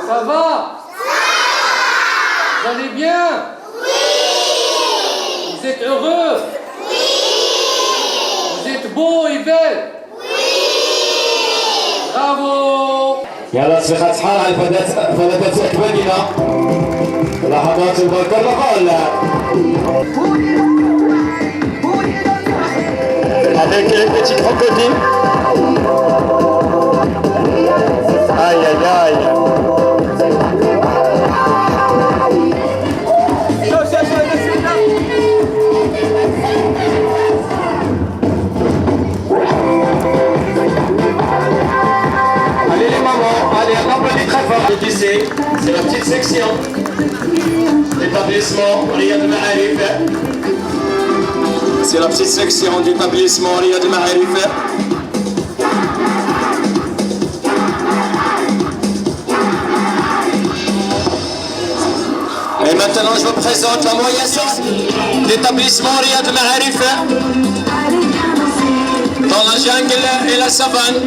Ça va? Vous allez bien? Oui! Vous êtes heureux? Oui! Vous êtes beaux et belles? Oui! Bravo! يلا تصفيقات صحار على الفلاتات الأكبادنا لحظات البركة ولا avec les petites crocodiles. Aïe aïe aïe. Allez les mamans, allez on applaudit très fort. C'est la petite section. L'établissement Riyad Ma'arif. C'est la petite section d'établissement Riyad Ma'arif. Et maintenant je vous présente la moyenne section d'établissement Riyad Ma'arif dans la jungle et la savane.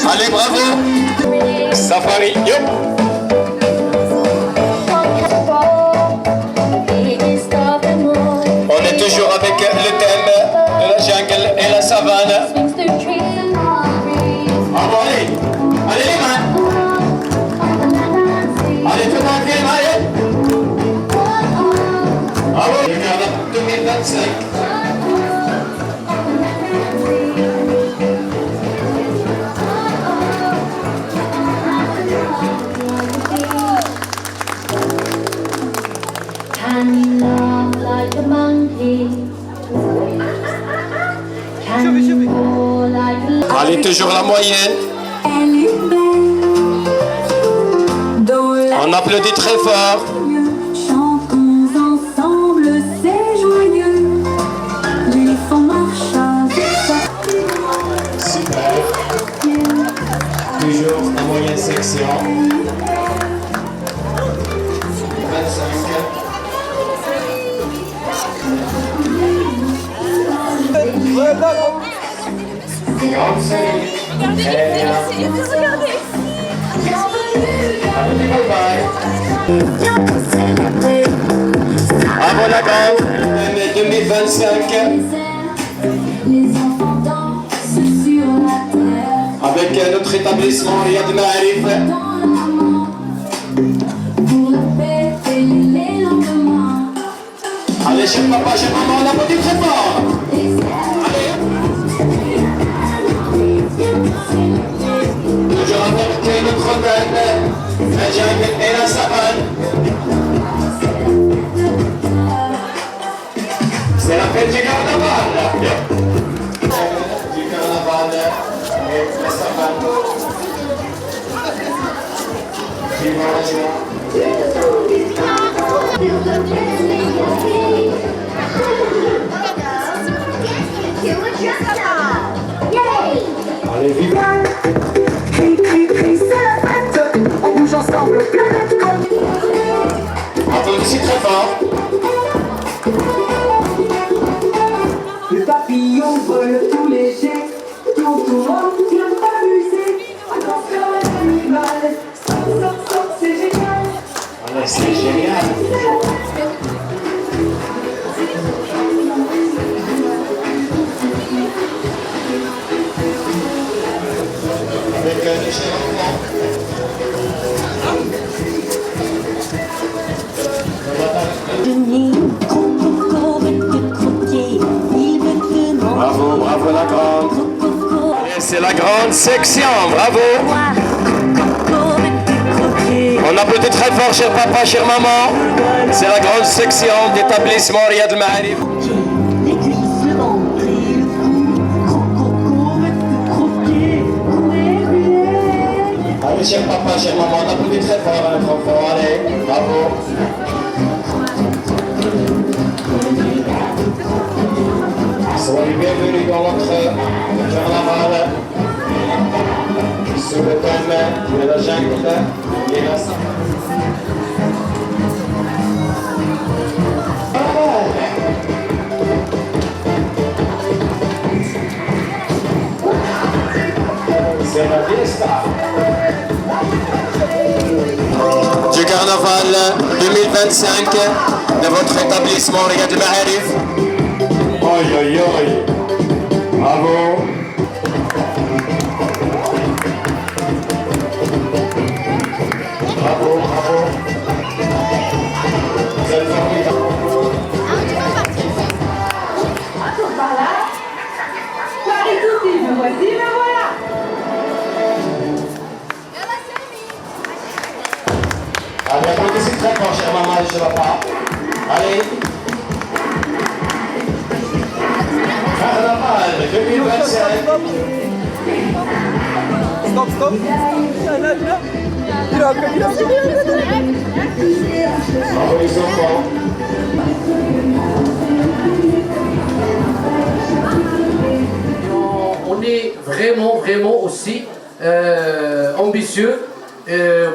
Allez, bravo! Safari, yop! On est toujours avec le thème de la jungle et la savane. Ah bon, allez! Allez les mains! Allez, tout le monde fait les mains! Ah bon, les gars, 2025. Allez, toujours la moyenne. On applaudit très fort. Chantons ensemble, c'est joyeux. Les fonds marchent avec ça. Super. Toujours la moyenne section. 25. Regardez, regardez. Ah bon d'accord, 2025 Les enfants dansent sur la terre. avec notre établissement Riyad Ma'arif. Dans la maman, pour la fête et les lendemains. Allez chez papa, chez maman, on applaudit très fort. Allez. Toujours avec notre thème, la jungle et la savane. C'est la fête du carnaval. Du carnaval et la savane. Vivons la joie. Allez, vive! Cri, cri, cri, c'est la fête. On bouge ensemble, planète comme. Applaudissez très fort. demi. Coco veut te croquer, il veut te manger. Bravo, bravo la grande. Coco, Et c'est la grande section, bravo. Coco veut te croquer. On applaudit très fort, cher papa, chère maman. C'est la grande section d'établissement Riyad al-Ma'arif. Les cuisses, le ventre et le cou. Coco veut te croquer. Ouais. Allez, cher papa, chère maman, on applaudit très fort à notre enfant. Allez, bravo. Soyez bienvenus dans notre carnaval. Sous le thème de la jungle et la c'est la fiesta du carnaval 2025 de votre établissement Riyad al-Ma'arif. Oi, oi, oi. Bravo. Bravo, bravo. Vous êtes formidable. Allez, applaudissez très fort, chère maman et cher papa. Allez. Carnaval 2025. Stop. Bravo les enfants. On est vraiment aussi ambitieux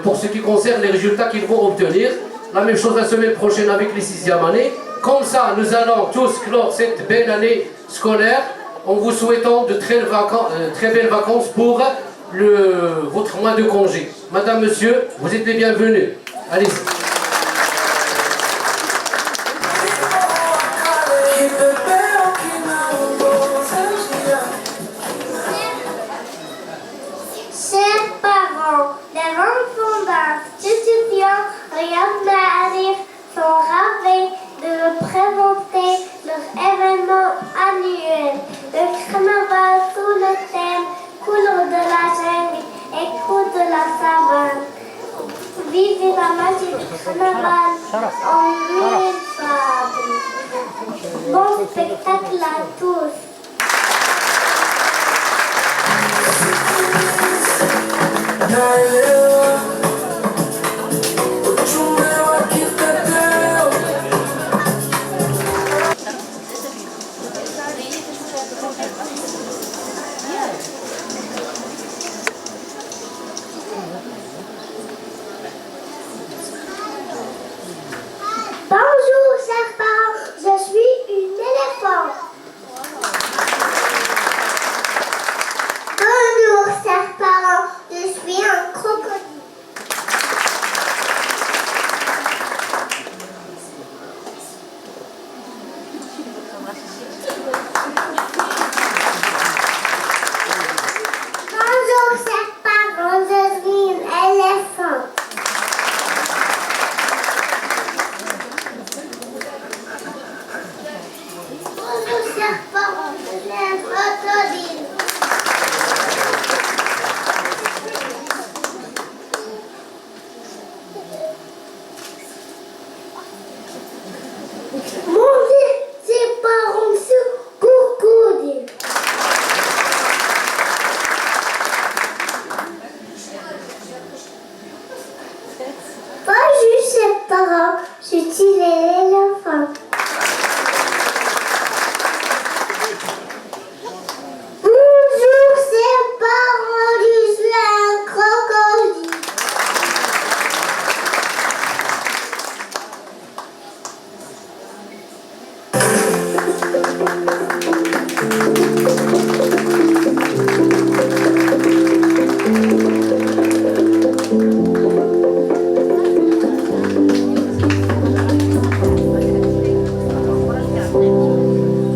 pour ce qui concerne les résultats qu'ils vont obtenir. La même chose la semaine prochaine avec les 6e années. Comme ça, nous allons tous clore cette belle année scolaire en vous souhaitant de très belles vacances pour votre mois de congé. Madame, monsieur, vous êtes les bienvenus. Allez-y. Chers parents, les enfants d'institution Riyad al-Ma'arif sont ravis de vous présenter leur événement annuel, le carnaval sous le thème couleur de la jungle et couleur de la savane. Vivez la magie du carnaval en mille fables. Bon spectacle à tous. Bonjour, chers parents, je suis une éléphant. Bonjour, chers parents, je suis un crocodile. Bonjour, chers parents, je suis une éléphant. Bonjour, chers parents, je suis un crocodile. Mon Dieu, ses parents sont crocodiles. Bonjour, chers parents, je suis l'éléphant. Bonjour, chers parents, je suis un crocodile.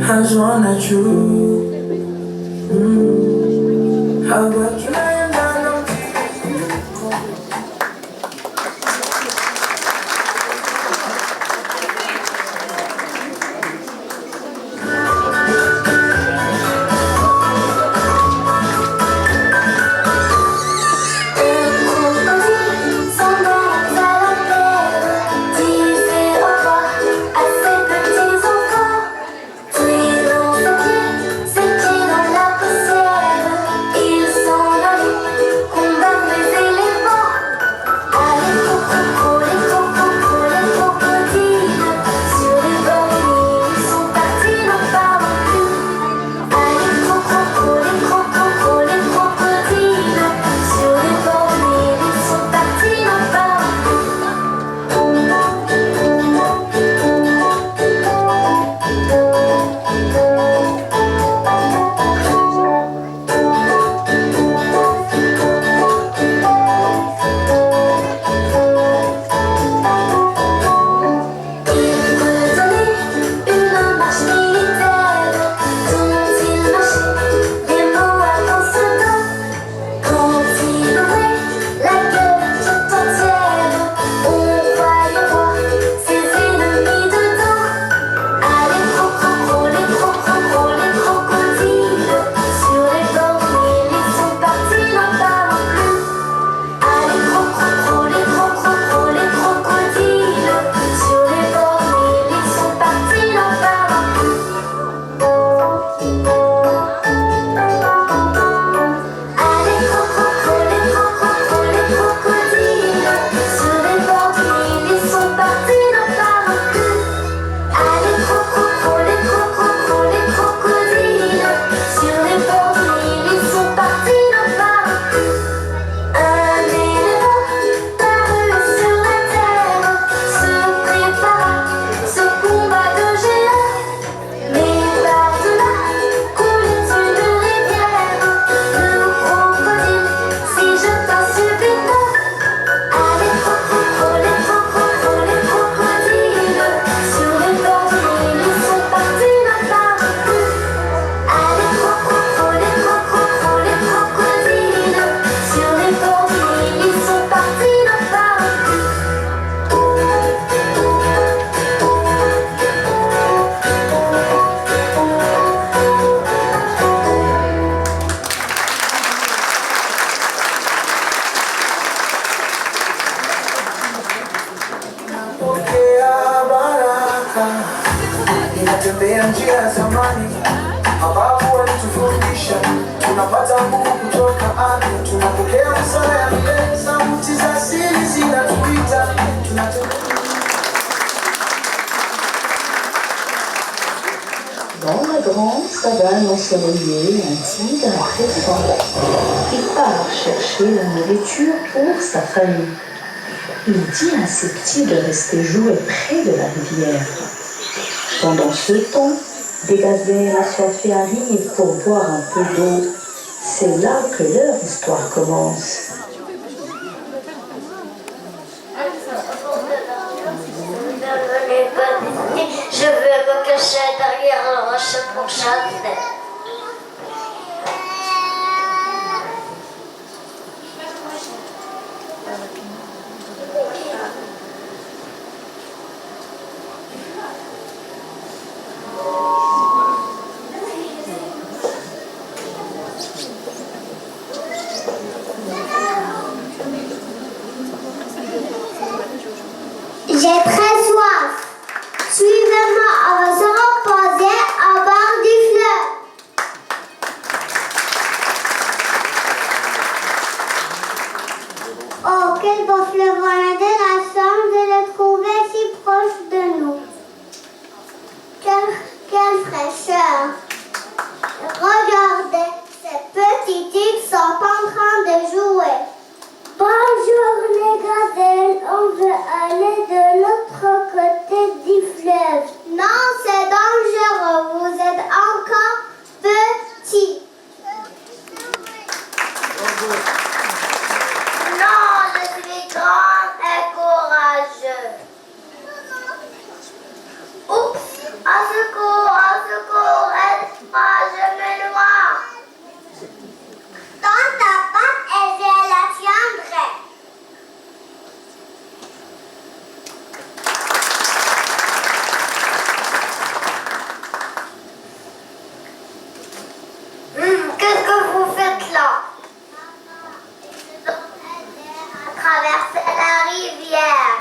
I just wanna you. How about you? ninatembea njia ya zamani, mababu walitufundisha, tunapata nguvu kutoka ardhi, tunapokea busara ya milele, sauti za asili zinatuita, Dans la grande savane ensoleillée, un tigre a très faim. Il part chercher la nourriture pour sa famille. Il dit à ses petits de rester jouer près de la rivière. Pendant ce temps, des gazelles assoiffés arrivent pour boire un peu d'eau. C'est là que leur histoire commence. Je veux me cacher derrière le rocher pour chanter. J'ai très soif. Suivez-moi, on va se reposer à bord du fleuve. Oh, quel beau fleuve, on a de la chance de le trouver si proche de nous. Quelle fraîcheur. Regardez, ces petits tigres sont en train de jouer. Bonjour les gazelles, on veut aller de l'autre côté du fleuve. Non, c'est dangereux, vous êtes encore petits. Non, je suis grand et courageux. Oups, à secours, aide-moi, je me noie. Dans ta patte et je la tiendrai. Qu'est-ce que vous faites là? À traverser la rivière.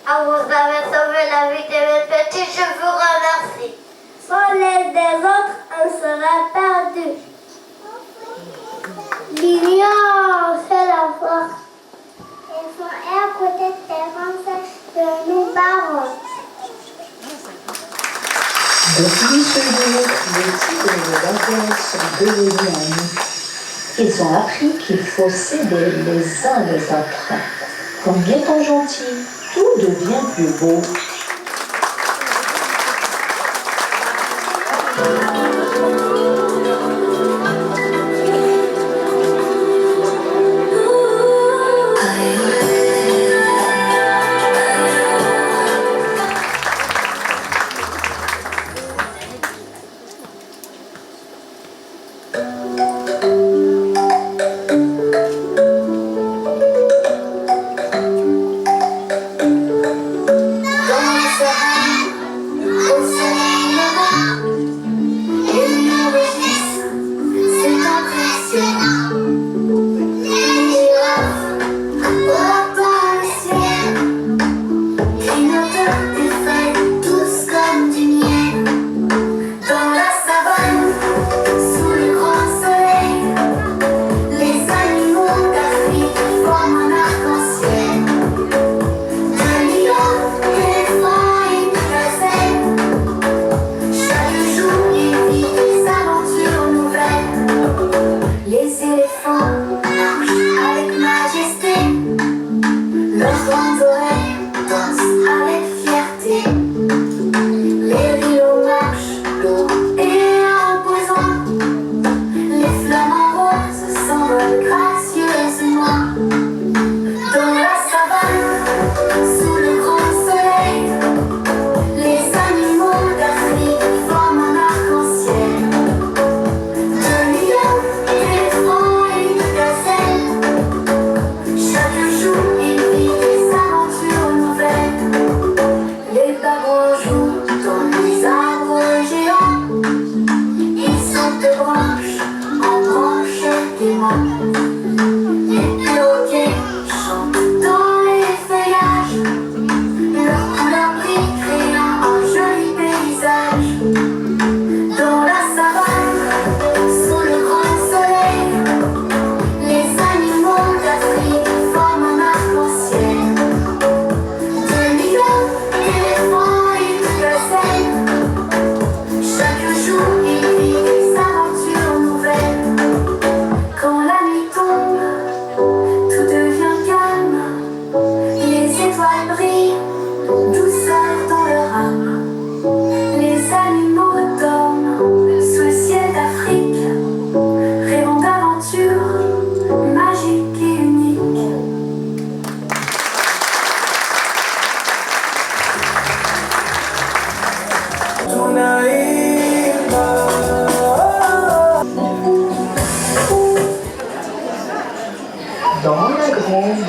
Ah, vous avez sauvé la vie de mes petits, je vous remercie. Sans l'aide des autres, on serait perdu. L'union fait la force. Il faut écouter tes conseils que nous parlons. Depuis ce jour, les tigres et les gazelles sont devenus amis. Ils ont appris qu'il faut s'aider les uns les autres. Comme étant gentils, tout devient plus beau.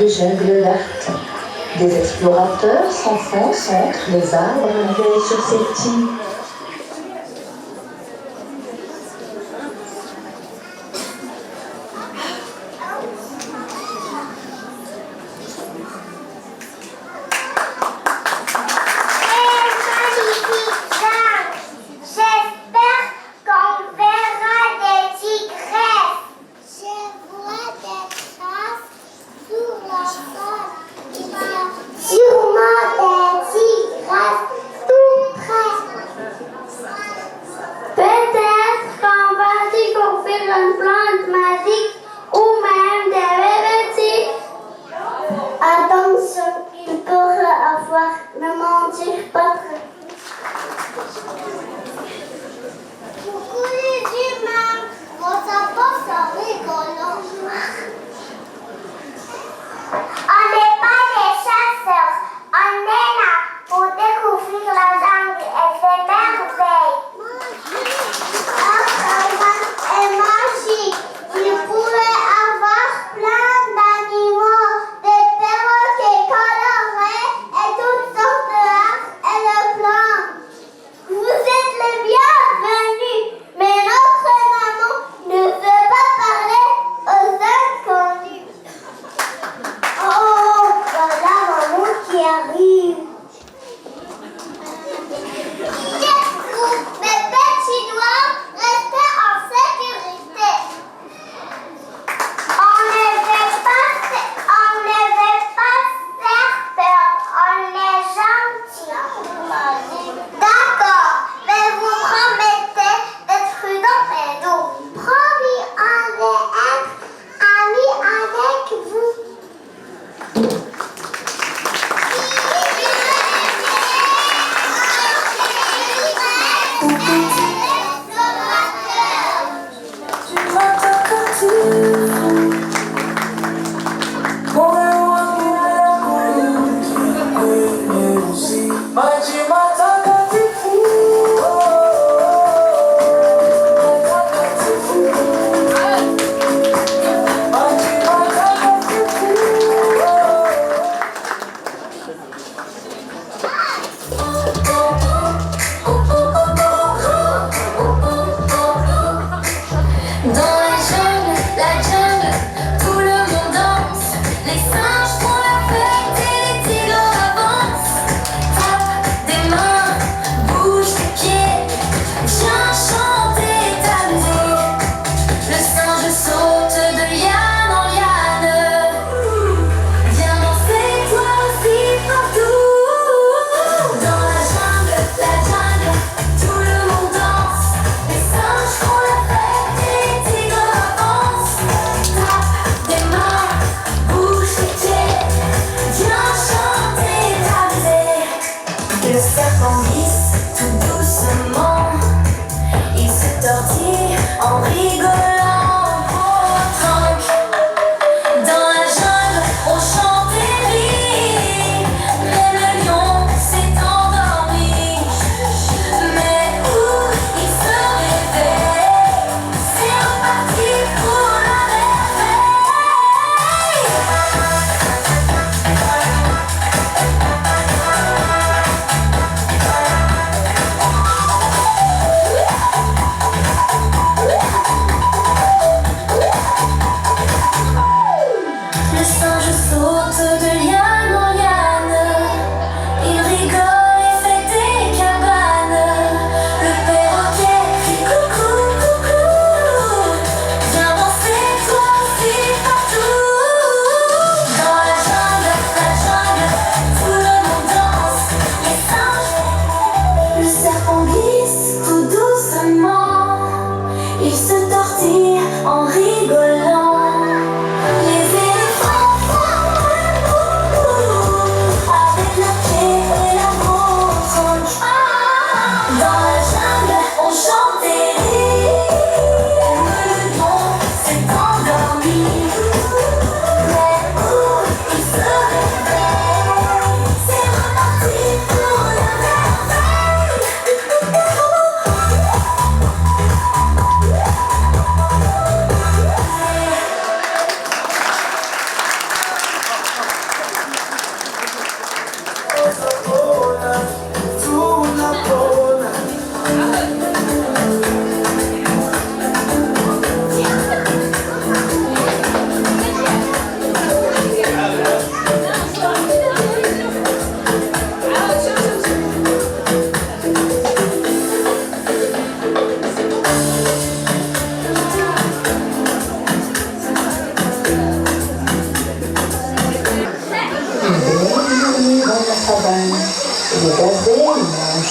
des jungles vertes. Des explorateurs s'enfoncent entre les arbres et susceptibles.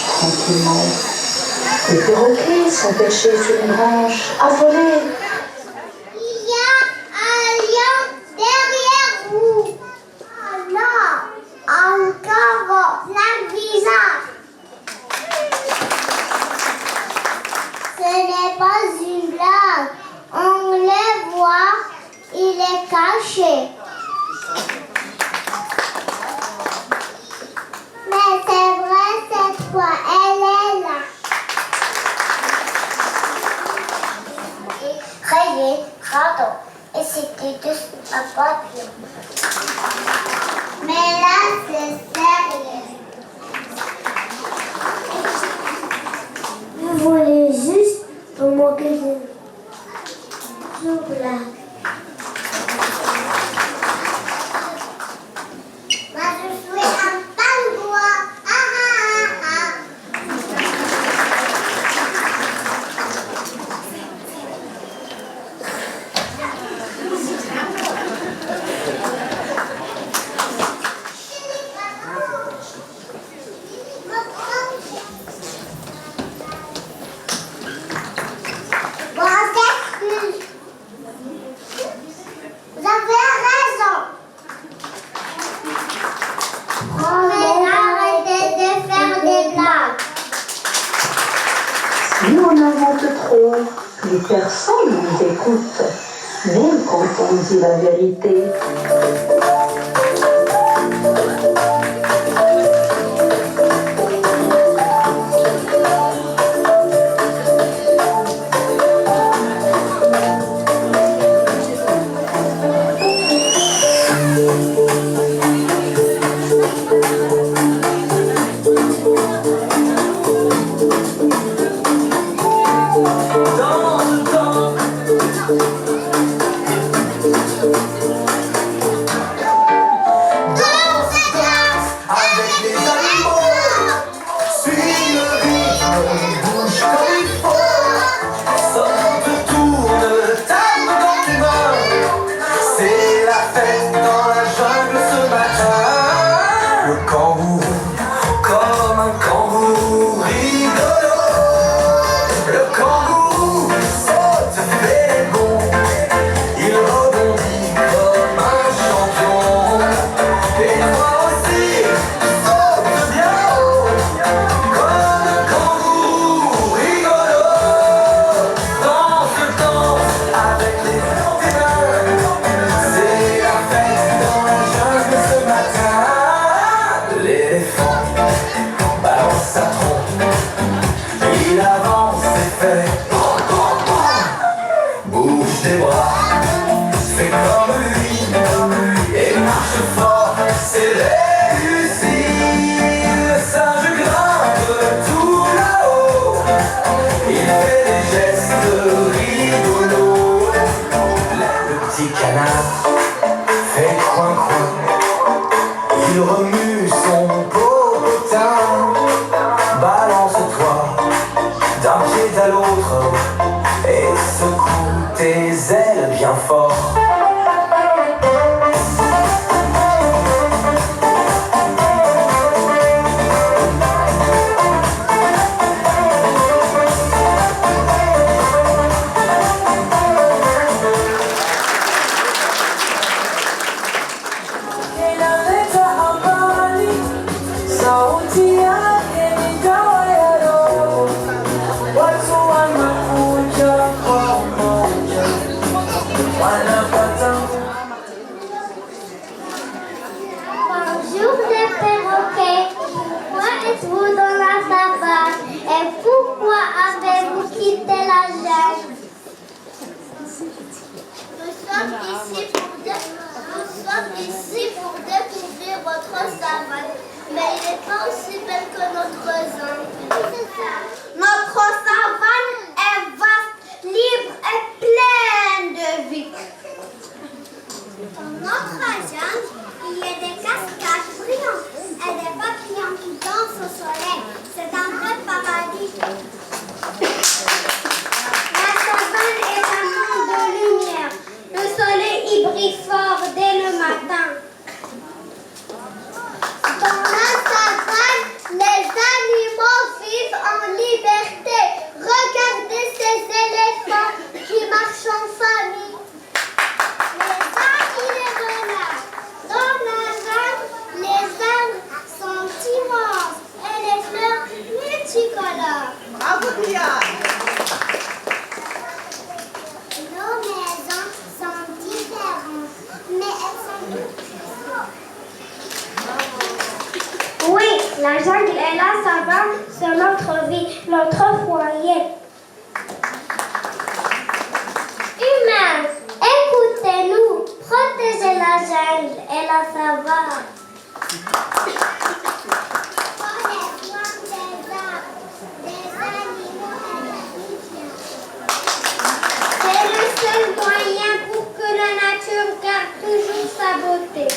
tranquillement. Les perroquets sont perchés sur une branche, affolés. Il y a un lion derrière vous. Alors, encore plein de visage. Ce n'est pas une blague. On le voit, il est caché. Mais c'est vrai cette fois, elle est là. Rayé, radeau, et c'était juste un papillon. Mais là, c'est sérieux. Vous voulez juste vous moquer de nous. Je blague. Moi, je suis un pingouin. Ah, ah, ah, ah. Bon, on s'excuse. Vous avez raison. Mais arrêtez de faire des blagues. Si on invente trop, plus personne nous écoute, même quand on dit la vérité. Avec les animaux, suis le rythme, bouge comme il faut. Saute, tourne, tape dans tes mains. C'est la fête dans la jungle ce matin. Le kangourou, comme un kangourou rigolo. Le kangourou saute, fait les bonds. Il rebondit comme un champion. Et toi aussi, saute bien haut, comme un kangourou rigolo. Danse, danse avec les tes mains. C'est la fête dans la jungle ce matin. L'éléphant balance sa trompe. Il avance et fait bouge tes bras, fais comme lui et marche fort, c'est réussi. Le singe grimpe tout là-haut, il fait des gestes rigolos. Le petit canard fait coin-coin, il remue son popotin. Balance-toi d'un pied à l'autre et secoue tes ailes bien fort. Watu wanakuja kwa moja, tricolore. Bravo, Bouillard. Nos maisons sont différentes, mais elles sont toutes. Oui, la jungle et la savane sont notre vie, notre foyer. Humains, écoutez-nous, protégez la jungle et la savane. Prenez soin des arbres, des animaux et des rivières. C'est le seul moyen pour que la nature garde toujours sa beauté.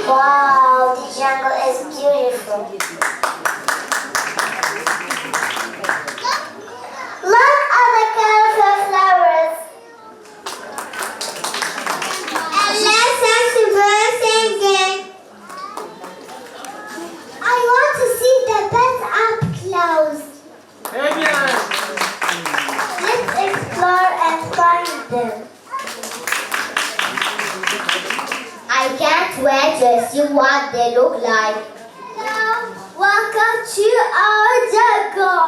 Wow, the jungle is beautiful. Look at the colorful flowers. And listen to birds singing. I want to see the birds up close. Let's explore and find them. I can't wait to see what they look like. Now, welcome to our jungle.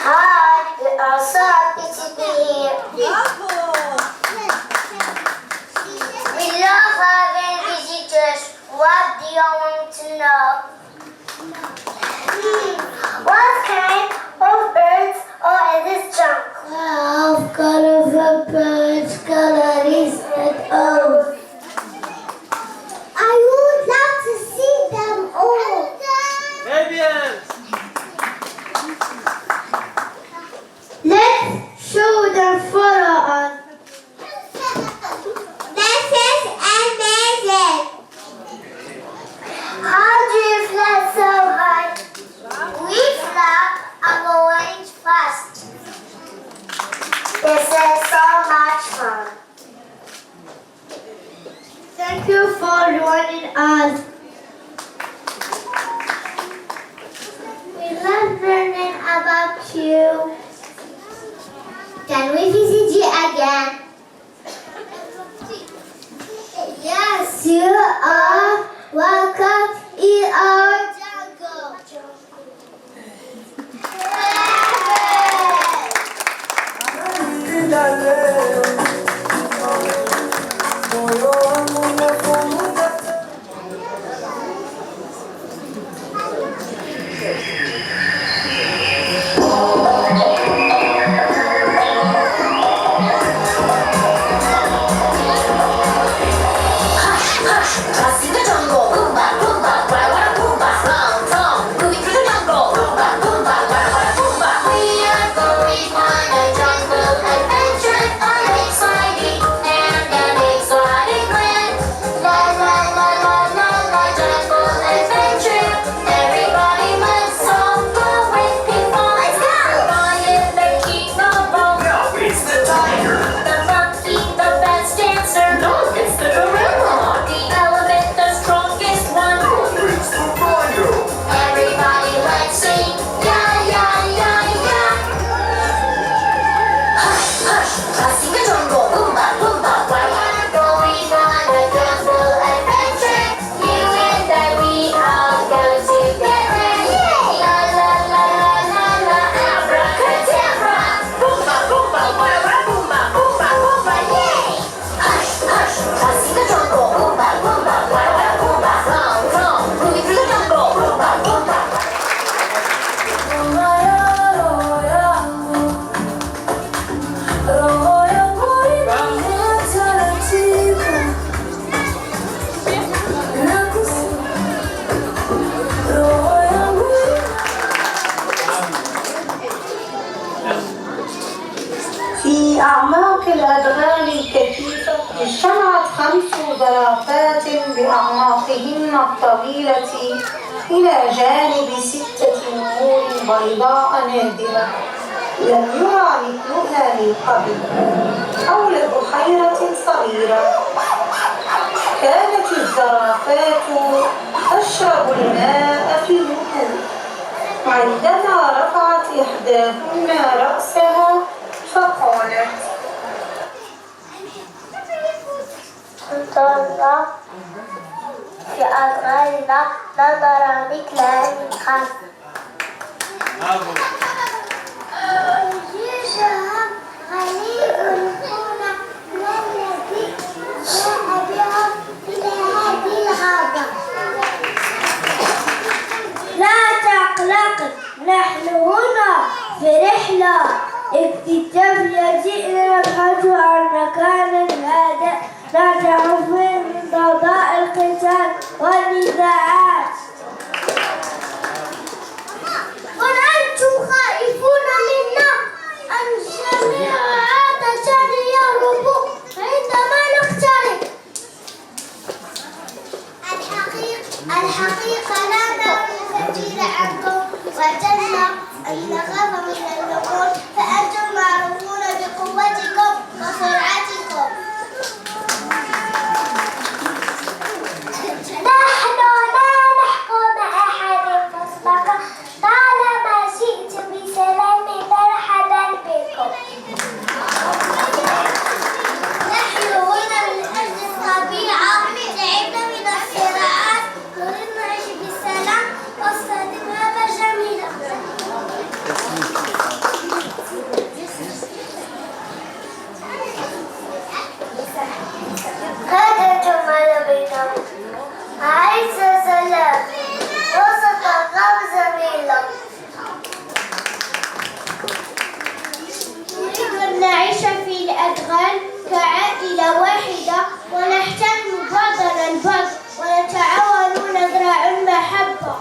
Hi, we are so happy to be here. We love having visitors. What do you want to know? What kind of birds are in this jungle? What colorful birds, colours and all. I would love to see them all. Let's show them follow us. This is amazing. How do you fly so high? We fly and going fast. This is so much fun. Thank you for joining us. We love learning about you. Can we visit you again? اجتمعت 5 زرافات بأعناقهن الطويلة إلى جانب 6 نمور بيضاء نادرة لم يرى مثلها من قبل حول بحيرة صغيرة. كانت الزرافات تشرب الماء في النهر. عندما رفعت إحداهن رأسها فقالت: انظرنا في أدغالنا نظر مثل الخلف. يشهد غريب هنا الذي جاء بهم إلى هذه الغابة. لا تقلق، نحن هنا في رحلة اكتشافية. جئنا نبحث عن مكان هادئ نتعرف من ضوضاء القتال والنزاعات. قل أنتم خائفون منا أن جميع هذا شأن يهربوا عندما نقترب. الحقيقة لا نعرف الكثير عنكم وجدنا أن نخاف من النمور، فأنتم معروفون بقوتكم وسرعتكم. نحن لا نحكم أحد مسبقا، طالما جئتم بسلام مرحبا بكم. نحن هنا من أجل الطبيعة، تعبنا من الصراعات، نريد نعيش بالسلام واستدامة جميلة. هذا جمال بينهم، عيش سلام وسط الغاب جميلة. نريد أن نعيش في الأدغال كعائلة واحدة، ونحترم بعضنا البعض، ونتعاون ونزرع المحبة.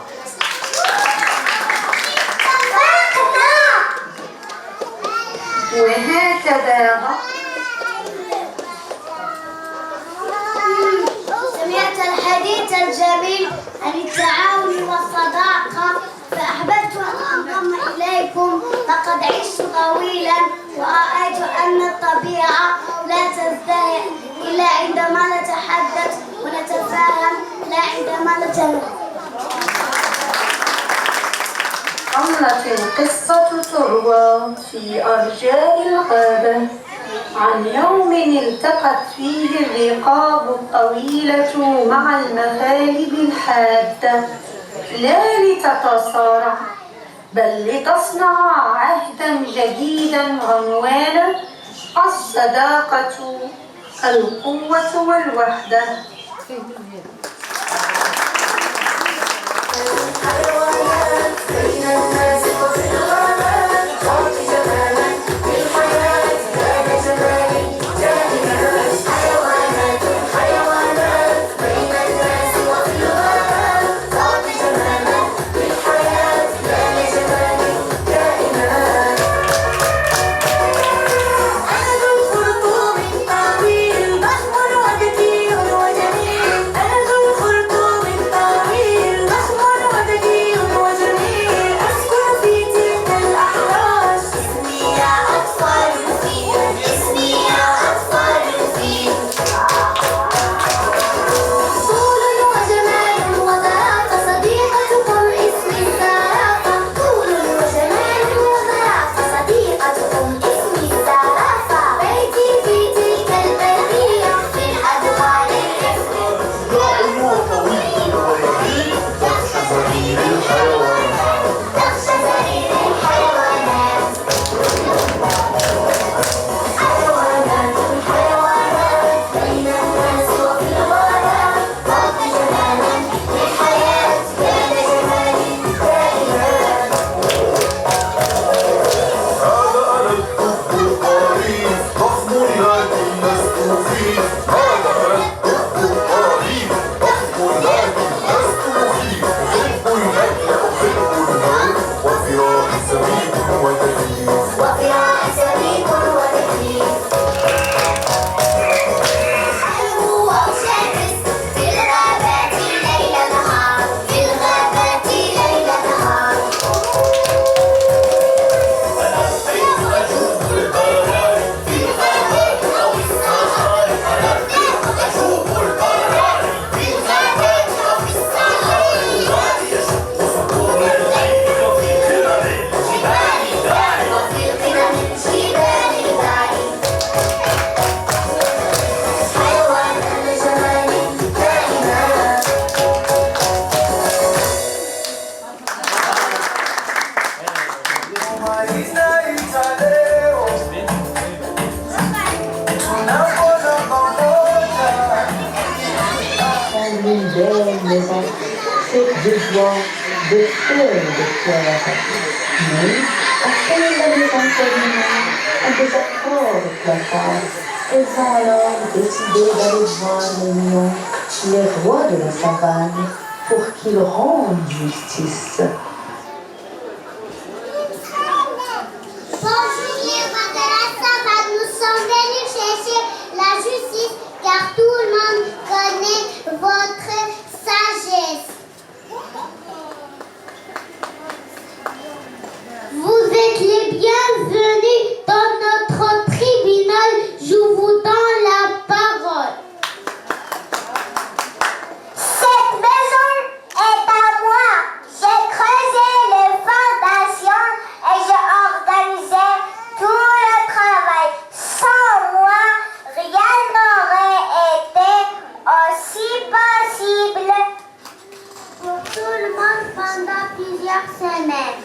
وهكذا سمعت الحديث الجميل عن التعاون والصداقة، فأحببت أن أنضم إليكم. لقد عشت طويلا ورأيت أن الطبيعة لا تزدهر إلا عندما نتحدث ونتفاهم، لا عندما نتناقش. ظلت القصة تروى في أرجاء الغابة عن يوم التقت فيه الرقاب الطويلة مع المخالب الحادة، لا لتتصارع بل لتصنع عهدا جديدا عنوانه الصداقة، القوة والوحدة. أنا ذو الخلق من طويل، أسمر وذكي وجميل، أسكن في belle maison, faite de bois, de feuilles de pierre. Mais, à peine la maison terminée, à des accords de plafond, elles ont alors décidé d'aller voir les lions, les rois de la savane, pour qu'ils rendent justice. Bonjour les rois de la savane, nous sommes venus chercher la justice car tout le monde connaît votre sagesse. Vous êtes les bienvenus dans notre tribunal, je vous donne la parole. Cette maison est à moi. J'ai creusé les fondations et j'ai organisé tout le travail. Sans moi, rien n'aurait été aussi possible pour tout le monde pendant plusieurs semaines.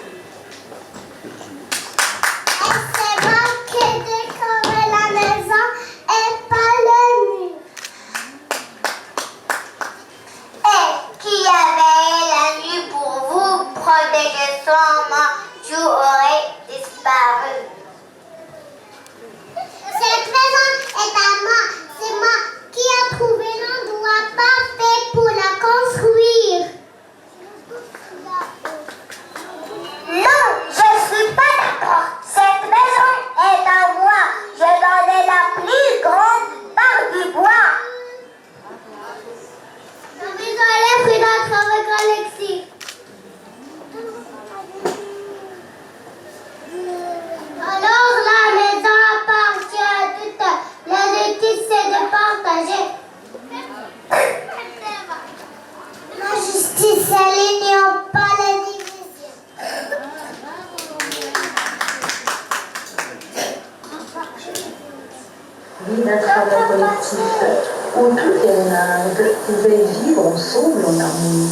Et c'est moi qui ai décoré la maison et pas le mur. Et qui avait la nuit pour vous protéger sans moi, je aurais disparu. Cette maison est à moi. C'est moi qui ai trouvé l'endroit parfait pour la construire. Non, je suis pas d'accord. Cette maison est à moi. J'ai donné la plus grande part du bois. Je suis désolée, pris notre avec Alexis. Alors la maison appartient à toutes. La justice c'est de partager. La justice elle ignore pas la division. Vie d'un travail collectif où toutes les renardes pouvaient vivre ensemble en harmonie.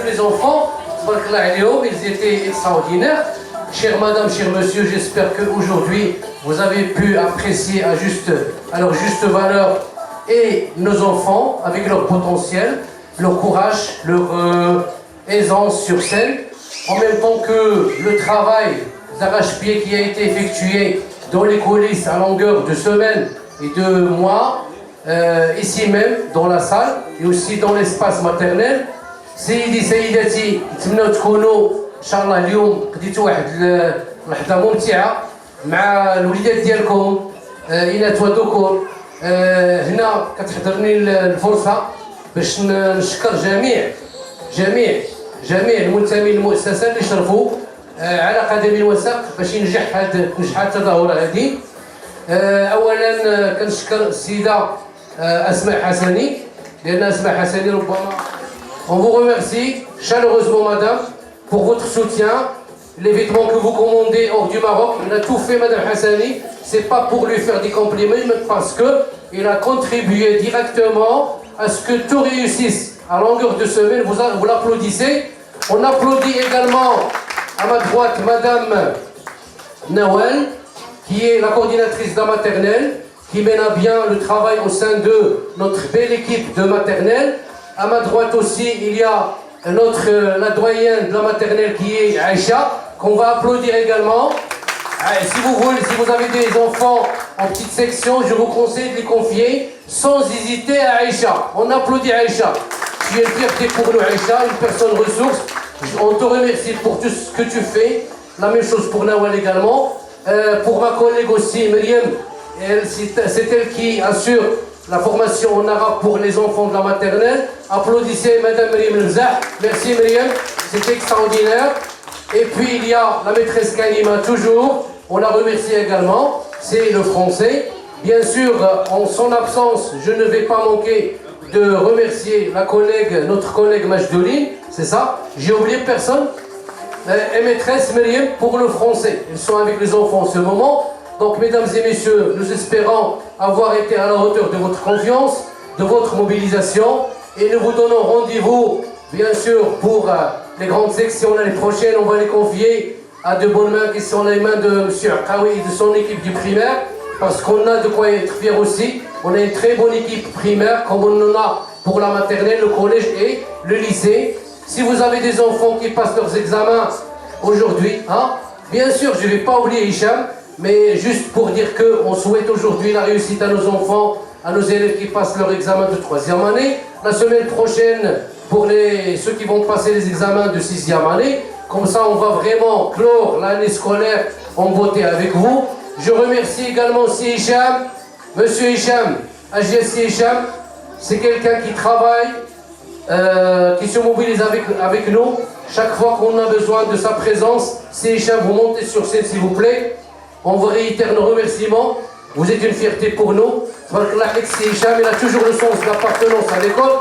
Les enfants, ils étaient extraordinaires. Chère madame, cher monsieur, j'espère qu'aujourd'hui vous avez pu apprécier à leur juste valeur et nos enfants avec leur potentiel, leur courage, aisance sur scène, en même temps que le travail d'arrache-pied qui a été effectué dans les coulisses à longueur de semaines et de mois, ici même dans la salle et aussi dans l'espace maternel. سيدي سيداتي نتمنى تكونوا ان شاء الله اليوم قضيتوا واحد اللحظه ممتعه مع الوليدات ديالكم اناث وذكور. هنا كتحضرني الفرصه باش نشكر جميع المنتمين للمؤسسه اللي شرفوا على قدم وساق باش ينجح التظاهره هذه. اولا كنشكر السيده اسماء حسني لان اسماء حسني ربما. On vous remercie chaleureusement, madame, pour votre soutien. Les vêtements que vous commandez hors du Maroc, on a tout fait, madame Hassani. C'est pas pour lui faire des compliments, mais parce qu'il a contribué directement à ce que tout réussisse. À longueur de semaine, vous l'applaudissez. On applaudit également à ma droite, madame Nawel, qui est la coordinatrice de la maternelle, qui mène à bien le travail au sein de notre belle équipe de maternelle. À ma droite aussi, il y a la doyenne de la maternelle qui est Aïcha, qu'on va applaudir également. Si vous avez des enfants en petite section, je vous conseille de les confier sans hésiter à Aïcha. On applaudit Aïcha. Tu es une fierté pour nous, Aïcha, une personne ressource. On te remercie pour tout ce que tu fais. La même chose pour Nawal également. Pour ma collègue aussi, Myriam, c'est elle qui assure la formation en arabe pour les enfants de la maternelle. Applaudissez Madame Myriam Lmzah. Merci Myriam, c'est extraordinaire. Et puis il y a la maîtresse Kalima toujours, on la remercie également, c'est le français. Bien sûr, en son absence, je ne vais pas manquer de remercier notre collègue Majdoline, c'est ça. J'ai oublié personne. Et maîtresse Myriam pour le français. Ils sont avec les enfants en ce moment. Donc, mesdames et messieurs, nous espérons avoir été à la hauteur de votre confiance, de votre mobilisation, et nous vous donnons rendez-vous, bien sûr, pour les grandes sections l'année prochaine. On va les confier à de bonnes mains qui sont les mains de M. Akawi et de son équipe du primaire, parce qu'on a de quoi être fiers aussi. On a une très bonne équipe primaire, comme on en a pour la maternelle, le collège et le lycée. Si vous avez des enfants qui passent leurs examens aujourd'hui, bien sûr, je ne vais pas oublier Hicham, mais juste pour dire qu'on souhaite aujourd'hui la réussite à nos enfants, à nos élèves qui passent leur examen de 3e année. La semaine prochaine, pour ceux qui vont passer les examens de 6e année. Comme ça, on va vraiment clore l'année scolaire en beauté avec vous. Je remercie également aussi Hicham, Monsieur Hicham, AGSC Hicham. C'est quelqu'un qui travaille, qui se mobilise avec nous. Chaque fois qu'on a besoin de sa présence, c'est Hicham, vous montez sur scène s'il vous plaît. On vous réitère nos remerciements. Vous êtes une fierté pour nous. Hicham, il a toujours le sens d'appartenance à l'école.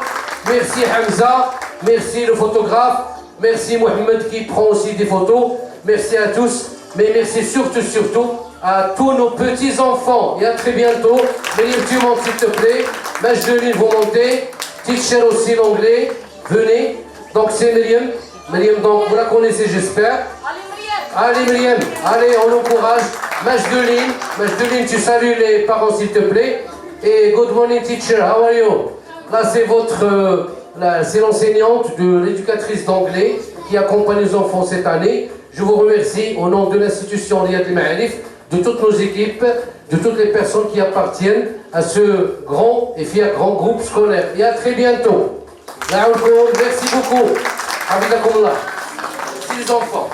Merci Hamza, merci le photographe, merci Mohamed qui prend aussi des photos. Merci à tous, mais merci surtout à tous nos petits-enfants. Et à très bientôt. Myriam, tu montes s'il te plaît. Majdeline, vous montez. Teacher aussi l'anglais. Venez. Donc c'est Myriam. Myriam, donc vous la connaissez j'espère. Allez Myriam, allez, on l'encourage. Majdeline, tu salues les parents s'il te plaît. Et good morning teacher, how are you? Là c'est l'enseignante de l'éducatrice d'anglais qui accompagne les enfants cette année. Je vous remercie au nom de l'institution Riyad al-Ma'arif, de toutes nos équipes, de toutes les personnes qui appartiennent à ce grand et fier grand groupe scolaire. Et à très bientôt. Merci beaucoup. Merci les enfants.